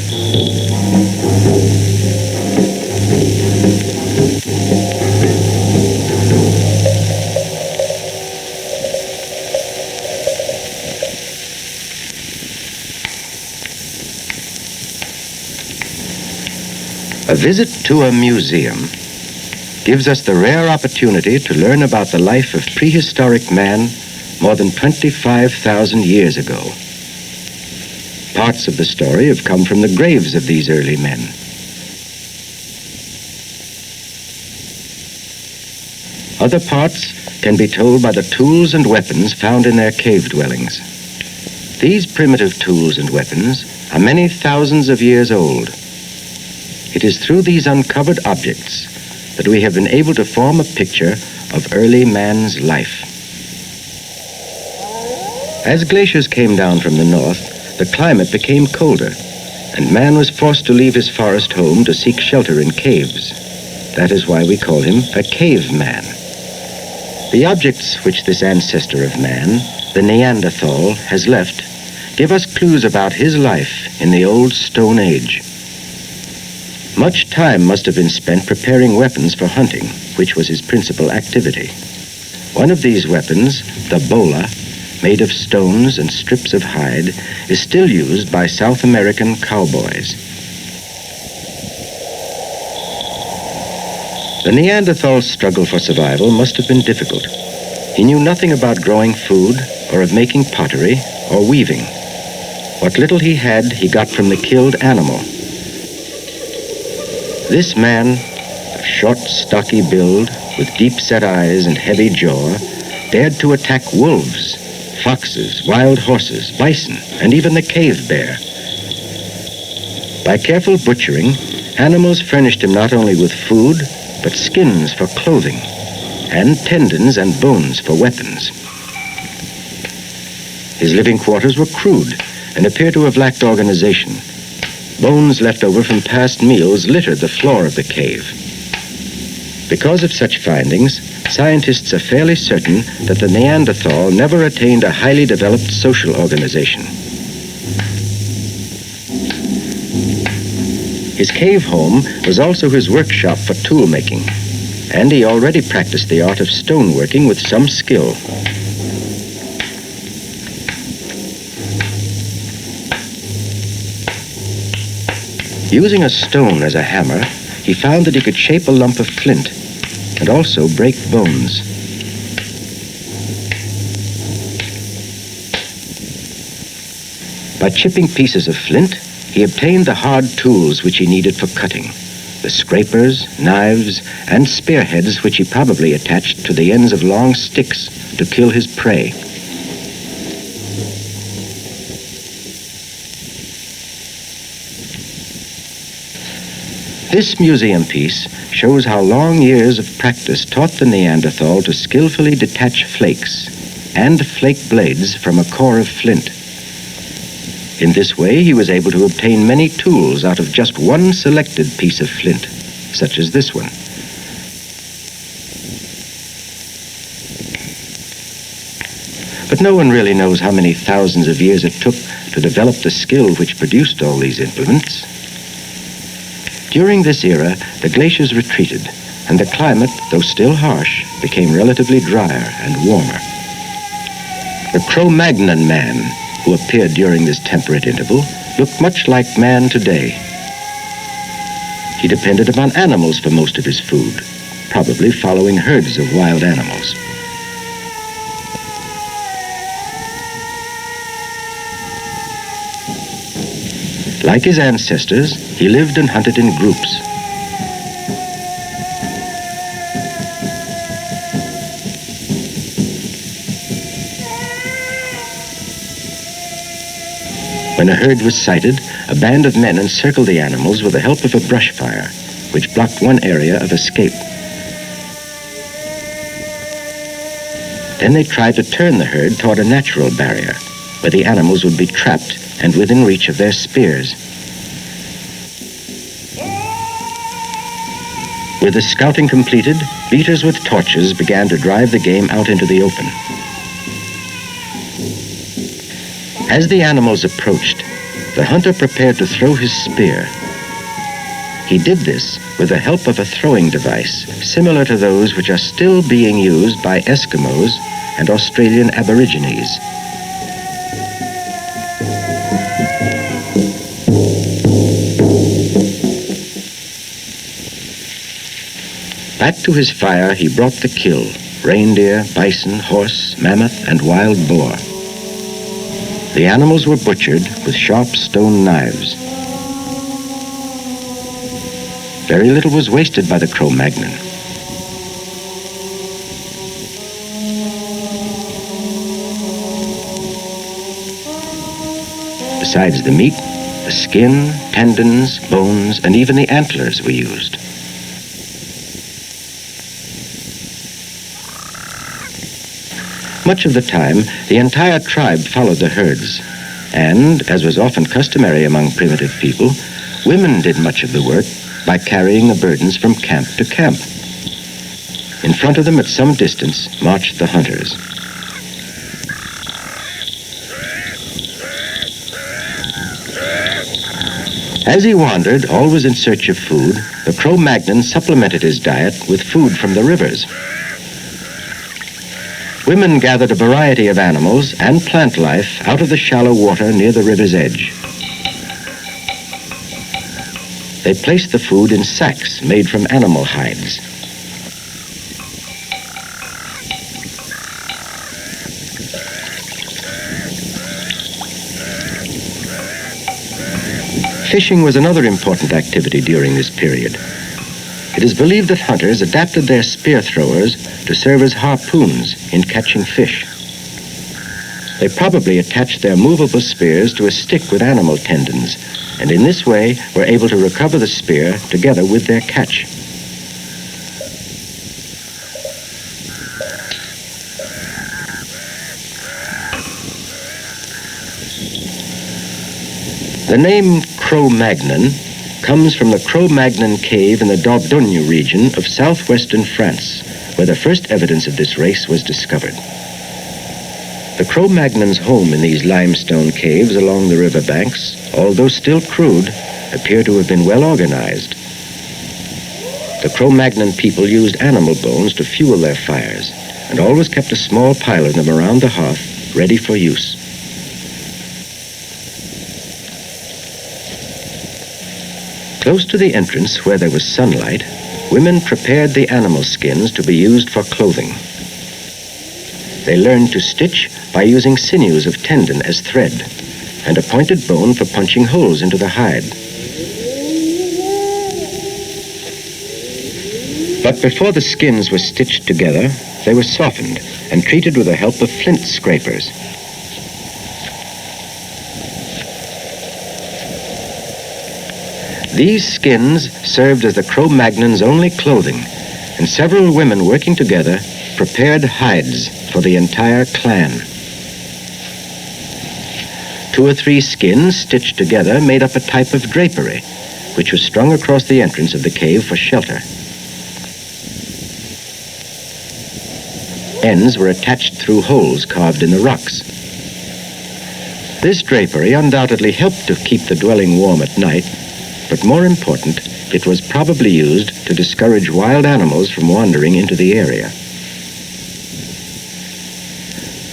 A visit to a museum gives us the rare opportunity to learn about the life of prehistoric man more than 25,000 years ago. Parts of the story have come from the graves of these early men. Other parts can be told by the tools and weapons found in their cave dwellings. These primitive tools and weapons are many thousands of years old. It is through these uncovered objects that we have been able to form a picture of early man's life. As glaciers came down from the north, the climate became colder, and man was forced to leave his forest home to seek shelter in caves. That is why we call him a caveman. The objects which this ancestor of man, the Neanderthal, has left give us clues about his life in the old Stone Age. Much time must have been spent preparing weapons for hunting, which was his principal activity. One of these weapons, the bola, made of stones and strips of hide, is still used by South American cowboys. The Neanderthal's struggle for survival must have been difficult. He knew nothing about growing food or of making pottery or weaving. What little he had, he got from the killed animal. This man, of short, stocky build, with deep-set eyes and heavy jaw, dared to attack wolves, foxes, wild horses, bison, and even the cave bear. By careful butchering, animals furnished him not only with food, but skins for clothing, and tendons and bones for weapons. His living quarters were crude and appear to have lacked organization. Bones left over from past meals littered the floor of the cave. Because of such findings, scientists are fairly certain that the Neanderthal never attained a highly developed social organization. His cave home was also his workshop for tool making, and he already practiced the art of stoneworking with some skill. Using a stone as a hammer, he found that he could shape a lump of flint and also break bones. By chipping pieces of flint, he obtained the hard tools which he needed for cutting, the scrapers, knives, and spearheads which he probably attached to the ends of long sticks to kill his prey. This museum piece shows how long years of practice taught the Neanderthal to skillfully detach flakes and flake blades from a core of flint. In this way, he was able to obtain many tools out of just one selected piece of flint, such as this one. But no one really knows how many thousands of years it took to develop the skill which produced all these implements. During this era, the glaciers retreated, and the climate, though still harsh, became relatively drier and warmer. The Cromagnon man, who appeared during this temperate interval, looked much like man today. He depended upon animals for most of his food, probably following herds of wild animals. Like his ancestors, he lived and hunted in groups. When a herd was sighted, a band of men encircled the animals with the help of a brush fire, which blocked one area of escape. Then they tried to turn the herd toward a natural barrier, where the animals would be trapped and within reach of their spears. With the scouting completed, beaters with torches began to drive the game out into the open. As the animals approached, the hunter prepared to throw his spear. He did this with the help of a throwing device similar to those which are still being used by Eskimos and Australian Aborigines. Back to his fire he brought the kill: reindeer, bison, horse, mammoth, and wild boar. The animals were butchered with sharp stone knives. Very little was wasted by the Cromagnon. Besides the meat, the skin, tendons, bones, and even the antlers were used. Much of the time, the entire tribe followed the herds, and, as was often customary among primitive people, women did much of the work by carrying the burdens from camp to camp. In front of them, at some distance, marched the hunters. As he wandered, always in search of food, the Cromagnon supplemented his diet with food from the rivers. Women gathered a variety of animals and plant life out of the shallow water near the river's edge. They placed the food in sacks made from animal hides. Fishing was another important activity during this period. It is believed that hunters adapted their spear throwers to serve as harpoons in catching fish. They probably attached their movable spears to a stick with animal tendons, and in this way were able to recover the spear together with their catch. The name Cromagnon comes from the Cromagnon cave in the Dordogne region of southwestern France, where the first evidence of this race was discovered. The Cro-Magnon's home in these limestone caves along the river banks, although still crude, appear to have been well organized. The Cro-Magnon people used animal bones to fuel their fires, and always kept a small pile of them around the hearth, ready for use. Close to the entrance, where there was sunlight, women prepared the animal skins to be used for clothing. They learned to stitch by using sinews of tendon as thread, and a pointed bone for punching holes into the hide. But before the skins were stitched together, they were softened and treated with the help of flint scrapers. These skins served as the Cro-Magnon's only clothing, and several women working together prepared hides for the entire clan. 2 or 3 skins stitched together made up a type of drapery, which was strung across the entrance of the cave for shelter. Ends were attached through holes carved in the rocks. This drapery undoubtedly helped to keep the dwelling warm at night, but more important, it was probably used to discourage wild animals from wandering into the area.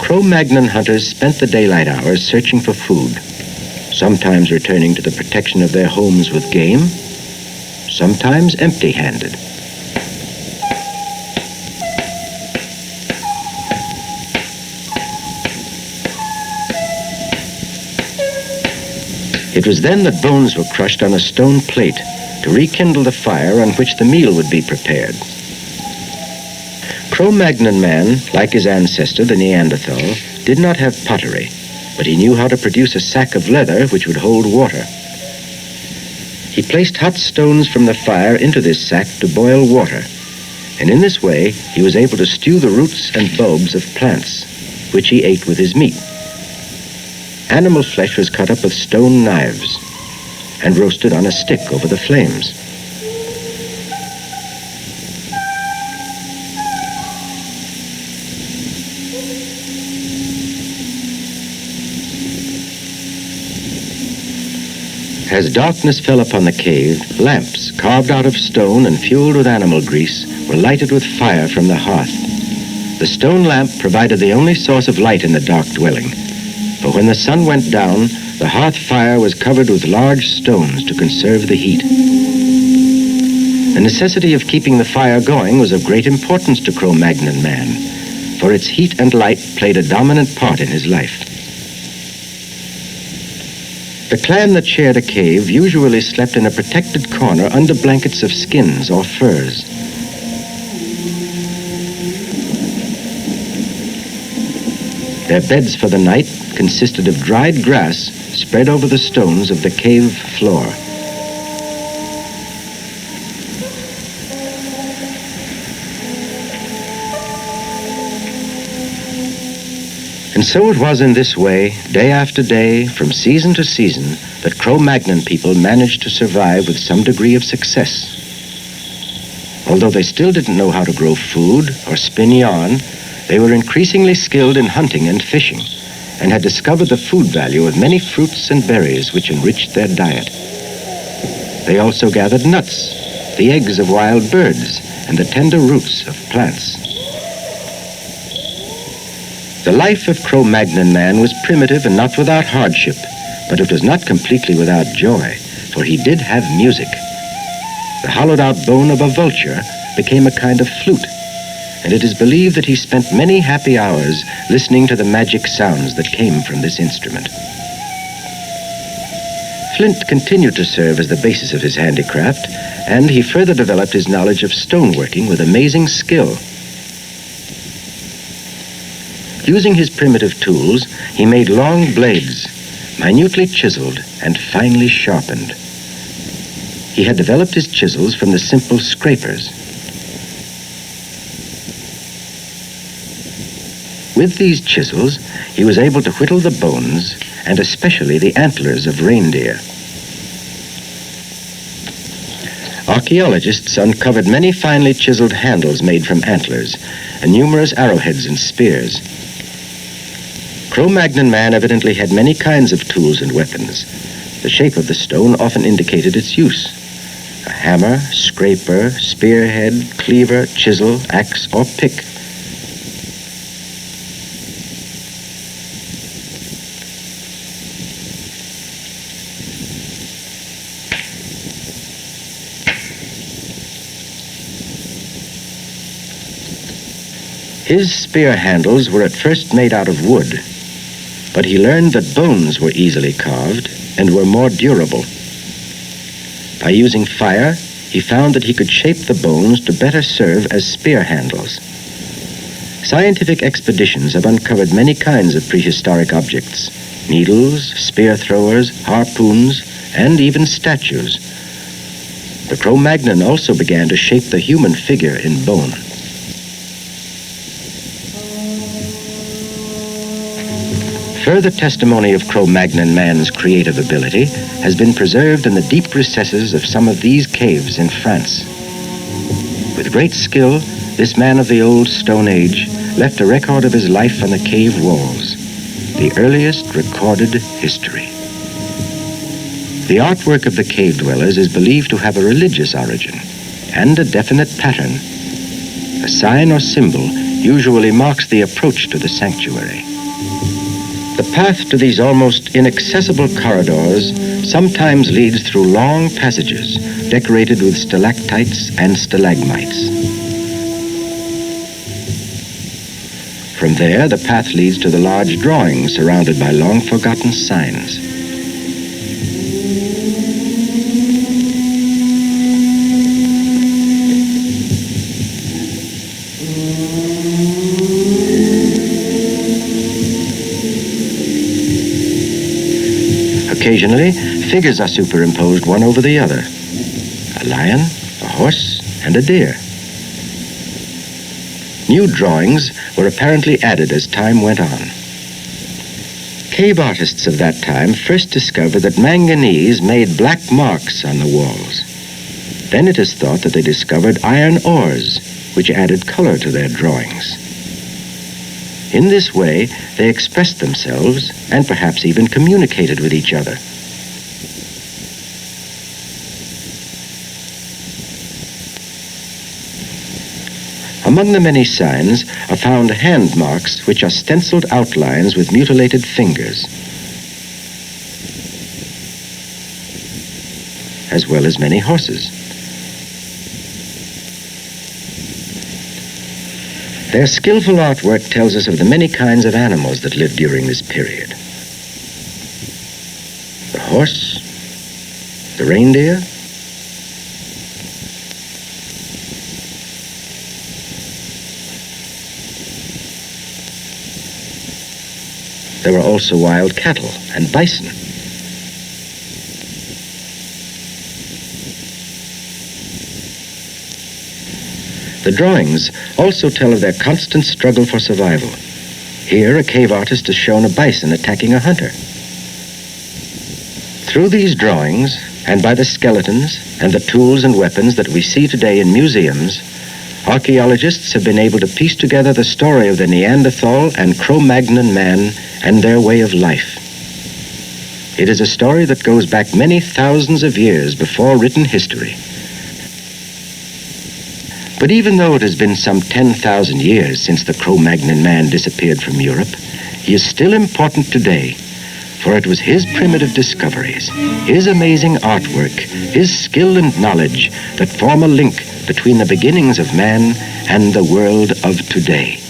Cro-Magnon hunters spent the daylight hours searching for food, sometimes returning to the protection of their homes with game, sometimes empty-handed. It was then that bones were crushed on a stone plate to rekindle the fire on which the meal would be prepared. Cro-Magnon man, like his ancestor, the Neanderthal, did not have pottery, but he knew how to produce a sack of leather which would hold water. He placed hot stones from the fire into this sack to boil water, and in this way he was able to stew the roots and bulbs of plants, which he ate with his meat. Animal flesh was cut up with stone knives and roasted on a stick over the flames. As darkness fell upon the cave, lamps carved out of stone and fueled with animal grease were lighted with fire from the hearth. The stone lamp provided the only source of light in the dark dwelling, for when the sun went down, the hearth fire was covered with large stones to conserve the heat. The necessity of keeping the fire going was of great importance to Cromagnon man, for its heat and light played a dominant part in his life. The clan that shared a cave usually slept in a protected corner under blankets of skins or furs. Their beds for the night consisted of dried grass spread over the stones of the cave floor. And so it was in this way, day after day, from season to season, that Cromagnon people managed to survive with some degree of success. Although they still didn't know how to grow food or spin yarn, they were increasingly skilled in hunting and fishing, and had discovered the food value of many fruits and berries which enriched their diet. They also gathered nuts, the eggs of wild birds, and the tender roots of plants. The life of Cromagnon man was primitive and not without hardship, but it was not completely without joy, for he did have music. The hollowed-out bone of a vulture became a kind of flute, and it is believed that he spent many happy hours listening to the magic sounds that came from this instrument. Flint continued to serve as the basis of his handicraft, and he further developed his knowledge of stoneworking with amazing skill. Using his primitive tools, he made long blades, minutely chiseled and finely sharpened. He had developed his chisels from the simple scrapers. With these chisels, he was able to whittle the bones and especially the antlers of reindeer. Archaeologists uncovered many finely chiseled handles made from antlers and numerous arrowheads and spears. Cromagnon man evidently had many kinds of tools and weapons. The shape of the stone often indicated its use. A hammer, scraper, spearhead, cleaver, chisel, axe, or pick. His spear handles were at first made out of wood, but he learned that bones were easily carved and were more durable. By using fire, he found that he could shape the bones to better serve as spear handles. Scientific expeditions have uncovered many kinds of prehistoric objects: needles, spear throwers, harpoons, and even statues. The Cromagnon also began to shape the human figure in bone. Further testimony of Cromagnon man's creative ability has been preserved in the deep recesses of some of these caves in France. With great skill, this man of the old Stone Age left a record of his life on the cave walls, the earliest recorded history. The artwork of the cave dwellers is believed to have a religious origin and a definite pattern. A sign or symbol usually marks the approach to the sanctuary. The path to these almost inaccessible corridors sometimes leads through long passages decorated with stalactites and stalagmites. From there, the path leads to the large drawings surrounded by long-forgotten signs. Occasionally, figures are superimposed one over the other: a lion, a horse, and a deer. New drawings were apparently added as time went on. Cave artists of that time first discovered that manganese made black marks on the walls. Then it is thought that they discovered iron ores, which added color to their drawings. In this way, they expressed themselves and perhaps even communicated with each other. Among the many signs are found hand marks, which are stenciled outlines with mutilated fingers, as well as many horses. Their skillful artwork tells us of the many kinds of animals that lived during this period. The horse, the reindeer, there were also wild cattle and bison. The drawings also tell of their constant struggle for survival. Here, a cave artist has shown a bison attacking a hunter. Through these drawings, and by the skeletons and the tools and weapons that we see today in museums, archaeologists have been able to piece together the story of the Neanderthal and Cromagnon man and their way of life. It is a story that goes back many thousands of years before written history. But even though it has been some 10,000 years since the Cromagnon man disappeared from Europe, he is still important today, for it was his primitive discoveries, his amazing artwork, his skill and knowledge that form a link between the beginnings of man and the world of today.